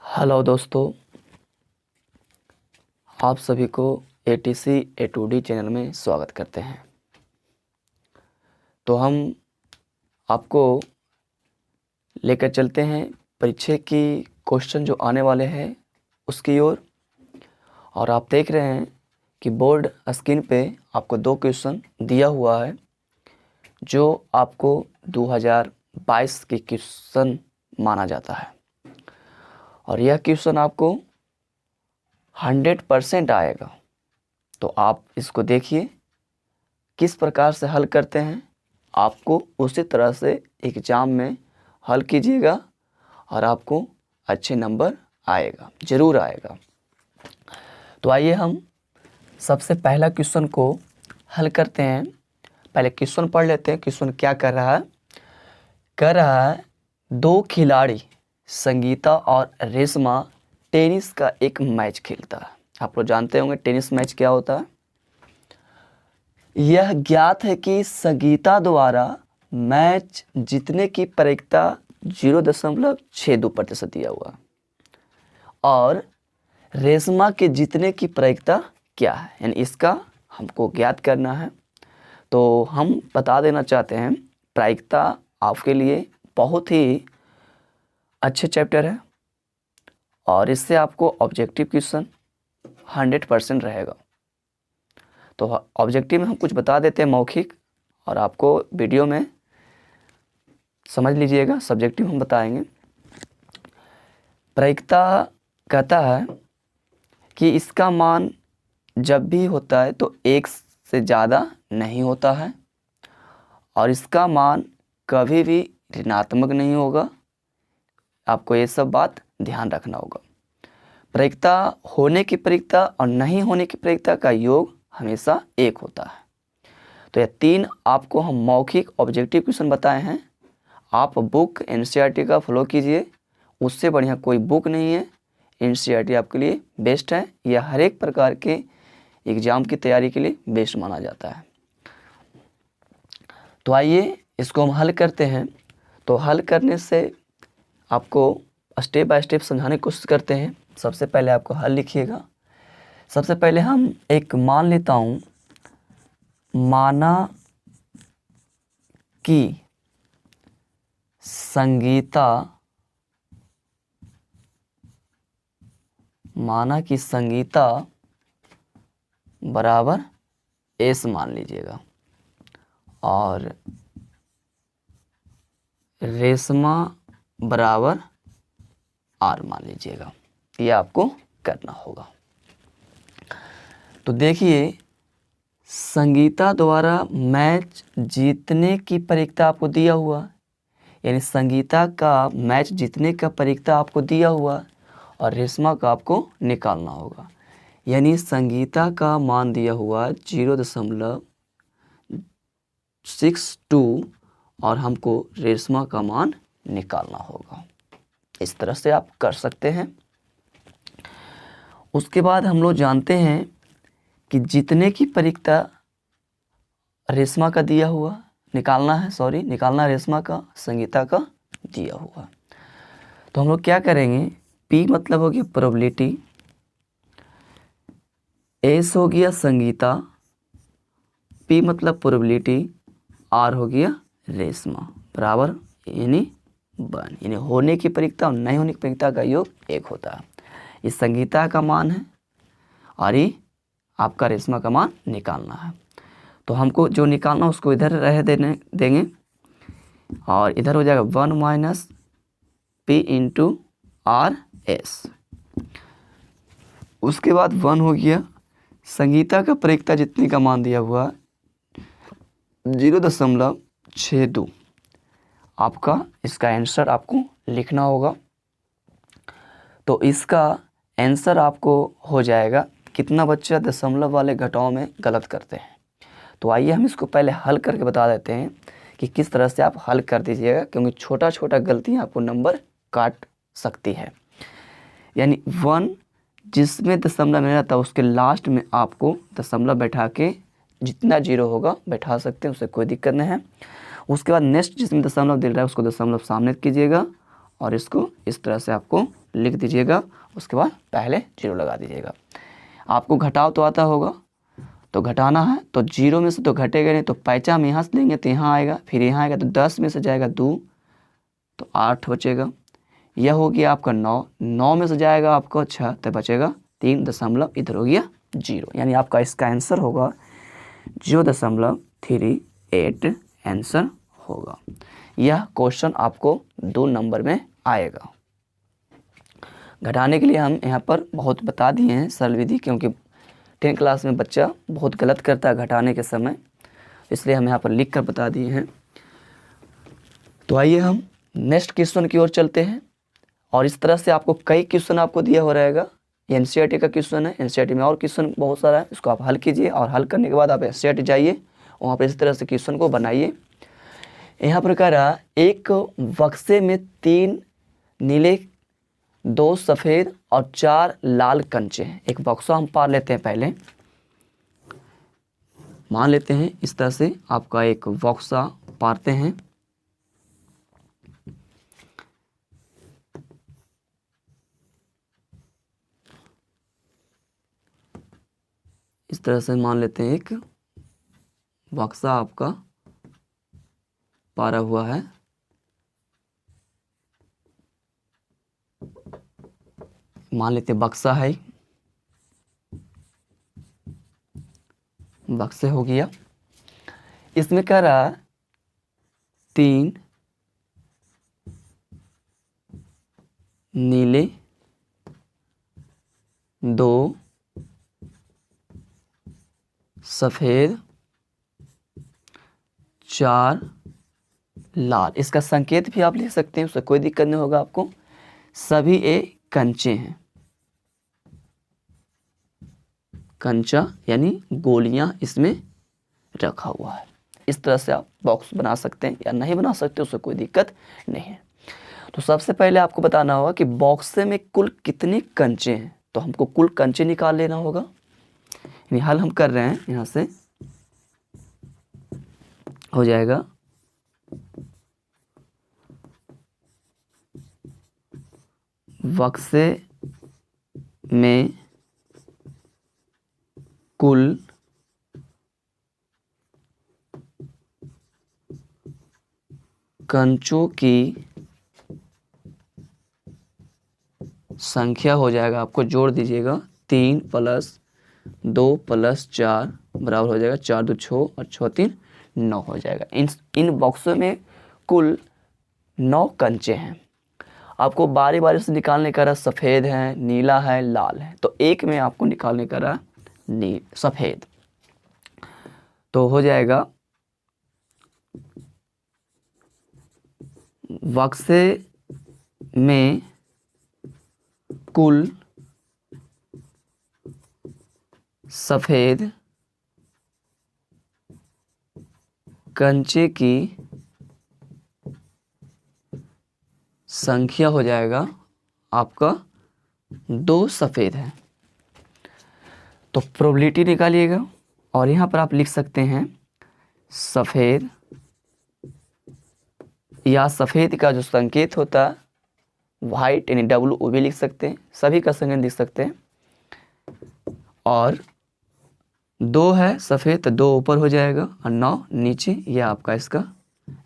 Hello दोस्तों, आप सभी को ATC A2D चैनल में स्वागत करते हैं। तो हम आपको लेकर चलते हैं परीक्षा की क्वेश्चन जो आने वाले हैं उसकी ओर। और आप देख रहे हैं कि बोर्ड स्क्रीन पे आपको 2 क्वेश्चन दिया हुआ है जो आपको 2022 के क्वेश्चन माना जाता है। और यह क्वेश्चन आपको 100% आएगा। तो आप इसको देखिए किस प्रकार से हल करते हैं। आपको उसी तरह से एग्ज़ाम में हल कीजिएगा और आपको अच्छे नंबर आएगा, ज़रूर आएगा। तो आइए हम सबसे पहला क्वेश्चन को हल करते हैं। पहले क्वेश्चन पढ़ लेते हैं। क्वेश्चन क्या कर रहा है? कर रहा है 2 खिलाड़ी संगीता और रेशमा टेनिस का एक मैच खेलता है। आप लोग जानते होंगे टेनिस मैच क्या होता है। यह ज्ञात है कि संगीता द्वारा मैच जीतने की प्रायिकता 0.62% दिया हुआ और रेशमा के जीतने की प्रायिकता क्या है, यानी इसका हमको ज्ञात करना है। तो हम बता देना चाहते हैं प्रायिकता आपके लिए बहुत ही अच्छे चैप्टर है और इससे आपको ऑब्जेक्टिव क्वेश्चन 100% रहेगा। तो ऑब्जेक्टिव में हम कुछ बता देते हैं मौखिक, और आपको वीडियो में समझ लीजिएगा। सब्जेक्टिव हम बताएंगे। प्रायिकता कहता है कि इसका मान जब भी होता है तो 1 से ज़्यादा नहीं होता है और इसका मान कभी भी ऋणात्मक नहीं होगा। आपको ये सब बात ध्यान रखना होगा। प्रायिकता होने की प्रायिकता और नहीं होने की प्रायिकता का योग हमेशा 1 होता है। तो ये 3 आपको हम मौखिक ऑब्जेक्टिव क्वेश्चन बताए हैं। आप बुक NCERT का फॉलो कीजिए, उससे बढ़िया कोई बुक नहीं है। NCERT आपके लिए बेस्ट है। यह हर एक प्रकार के एग्ज़ाम की तैयारी के लिए बेस्ट माना जाता है। तो आइए इसको हम हल करते हैं। तो हल करने से आपको स्टेप बाय स्टेप समझाने की कोशिश करते हैं। सबसे पहले आपको हल लिखिएगा। सबसे पहले हम एक मान लेता हूँ, माना कि संगीता बराबर S मान लीजिएगा और रेशमा बराबर R मान लीजिएगा। ये आपको करना होगा। तो देखिए, संगीता द्वारा मैच जीतने की प्रायिकता आपको दिया हुआ, यानी संगीता का मैच जीतने का प्रायिकता आपको दिया हुआ और रेशमा का आपको निकालना होगा। यानी संगीता का मान दिया हुआ 0.62 और हमको रेशमा का मान निकालना होगा। इस तरह से आप कर सकते हैं। उसके बाद हम लोग जानते हैं कि जीतने की प्रायिकता रेशमा का दिया हुआ निकालना रेशमा का, संगीता का दिया हुआ। तो हम लोग क्या करेंगे, P मतलब हो गया प्रोबेबिलिटी, S हो गया संगीता, P मतलब प्रोबेबिलिटी, R हो गया रेशमा बराबर यानी 1, यानी होने की प्रायिकता और नहीं होने की प्रायिकता का योग 1 होता है। ये संगीता का मान है और ये आपका रेशमा का मान निकालना है। तो हमको जो निकालना उसको इधर रह देंगे और इधर हो जाएगा 1 - P × RS। उसके बाद 1 हो गया। संगीता का प्रायिकता जितने का मान दिया हुआ 0.62। आपका इसका आंसर आपको लिखना होगा। तो इसका आंसर आपको हो जाएगा, कितना बच्चा दशमलव वाले घटाओं में गलत करते हैं। तो आइए हम इसको पहले हल करके बता देते हैं कि किस तरह से आप हल कर दीजिएगा, क्योंकि छोटा छोटा गलतियां आपको नंबर काट सकती है। यानी 1 जिसमें दशमलव नहीं रहता उसके लास्ट में आपको दशमलव बैठा के जितना 0 होगा बैठा सकते हैं, उससे कोई दिक्कत नहीं है। उसके बाद नेक्स्ट जिसमें दशमलव दे रहा है उसको दशमलव सामने कीजिएगा और इसको इस तरह से आपको लिख दीजिएगा, उसके बाद पहले 0 लगा दीजिएगा। आपको घटाव तो आता होगा, तो घटाना है तो 0 में से तो घटेगा नहीं, तो पैंचा हम यहाँ से लेंगे तो यहाँ आएगा, फिर यहाँ आएगा तो 10 में से जाएगा 2 तो 8 बचेगा। यह हो गया आपका 9, 9 में से जाएगा आपका 6 तो बचेगा 3 दशमलव इधर हो गया 0, यानी आपका इसका आंसर होगा 0.38 आंसर होगा। यह क्वेश्चन आपको 2 नंबर में आएगा। घटाने के लिए हम यहाँ पर बहुत बता दिए हैं सरल विधि, क्योंकि 10 क्लास में बच्चा बहुत गलत करता है घटाने के समय, इसलिए हम यहाँ पर लिख कर बता दिए हैं। तो आइए हम नेक्स्ट क्वेश्चन की ओर चलते हैं। और इस तरह से आपको कई क्वेश्चन आपको दिया हो रहेगा। एनसीईआरटी का क्वेश्चन है, एनसीईआरटी में और क्वेश्चन बहुत सारा है, इसको आप हल कीजिए और हल करने के बाद आप एनसीईआरटी जाइए, वहाँ पर इस तरह से क्वेश्चन को बनाइए। यहाँ पर कह रहा एक बक्से में 3 नीले, 2 सफ़ेद और 4 लाल कंचे हैं। एक बक्सा हम पार लेते हैं, पहले मान लेते हैं इस तरह से आपका एक बक्सा पारते हैं। इस तरह से मान लेते हैं एक बक्सा आपका पारा हुआ है। मान लेते हैं बक्सा है, बक्से हो गया। इसमें कह रहा 3 नीले, 2 सफ़ेद, 4 लाल। इसका संकेत भी आप लिख सकते हैं, उससे कोई दिक्कत नहीं होगा आपको। सभी ए कंचे हैं, कंचा यानी गोलियां इसमें रखा हुआ है। इस तरह से आप बॉक्स बना सकते हैं या नहीं बना सकते, उससे कोई दिक्कत नहीं है। तो सबसे पहले आपको बताना होगा कि बॉक्स में कुल कितने कंचे हैं, तो हमको कुल कंचे निकाल लेना होगा। यानी हल हम कर रहे हैं, यहाँ से हो जाएगा बक्से में कुल कंचों की संख्या हो जाएगा, आपको जोड़ दीजिएगा 3 + 2 + 4 बराबर हो जाएगा 4 2 6 और 6 3 9 हो जाएगा। इन बॉक्सों में कुल 9 कंचे हैं। आपको बारी बारी से निकालने का रहा, सफ़ेद है, नीला है, लाल है, तो एक में आपको निकालने का रहा सफ़ेद। तो हो जाएगा बक्से में कुल सफ़ेद कंचे की संख्या हो जाएगा आपका 2 सफ़ेद है। तो प्रोबेबिलिटी निकालिएगा और यहाँ पर आप लिख सकते हैं सफ़ेद, या सफ़ेद का जो संकेत होता है वाइट यानी W वो भी लिख सकते हैं, सभी का संकेत लिख सकते हैं। और 2 है सफ़ेद तो 2 ऊपर हो जाएगा और 9 नीचे, यह आपका इसका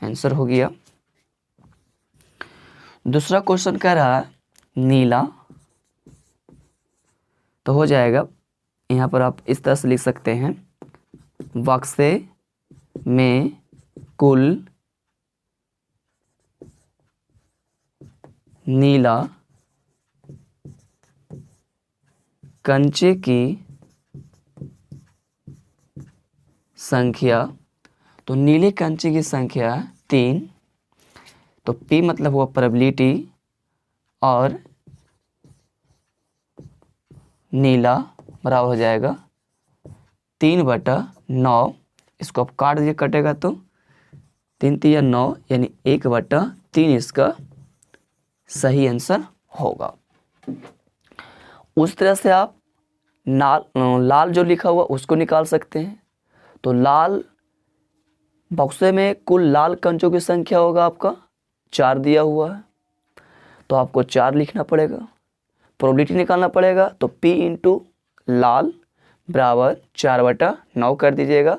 आंसर हो गया। दूसरा क्वेश्चन कह रहा है नीला, तो हो जाएगा यहाँ पर आप इस तरह से लिख सकते हैं बक्से में कुल नीला कंचे की संख्या, तो नीले कंचे की संख्या 3, तो P मतलब हुआ प्रोबेबिलिटी और नीला बराबर हो जाएगा 3/9। इसको आप काट दीजिए, कटेगा तो 3 3 9 यानी 1/3 इसका सही आंसर होगा। उस तरह से आप लाल जो लिखा हुआ उसको निकाल सकते हैं। तो लाल बक्से में कुल लाल कंचों की संख्या होगा आपका 4 दिया हुआ है, तो आपको 4 लिखना पड़ेगा। प्रोबेबिलिटी निकालना पड़ेगा तो P इंटू लाल बराबर 4/9 कर दीजिएगा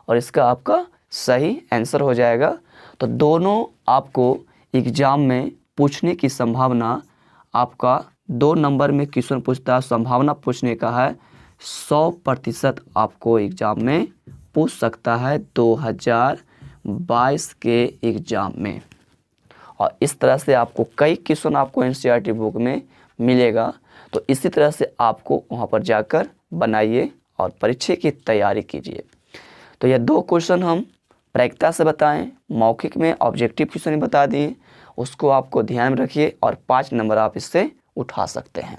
और इसका आपका सही आंसर हो जाएगा। तो दोनों आपको एग्ज़ाम में पूछने की संभावना, आपका 2 नंबर में क्वेश्चन पूछता है, संभावना पूछने का है 100% आपको एग्ज़ाम में पूछ सकता है 2022 के एग्ज़ाम में। और इस तरह से आपको कई क्वेश्चन आपको एनसीईआरटी बुक में मिलेगा। तो इसी तरह से आपको वहाँ पर जाकर बनाइए और परीक्षा की तैयारी कीजिए। तो यह 2 क्वेश्चन हम प्रायिकता से बताएं, मौखिक में ऑब्जेक्टिव क्वेश्चन बता दिए, उसको आपको ध्यान में रखिए और 5 नंबर आप इससे उठा सकते हैं।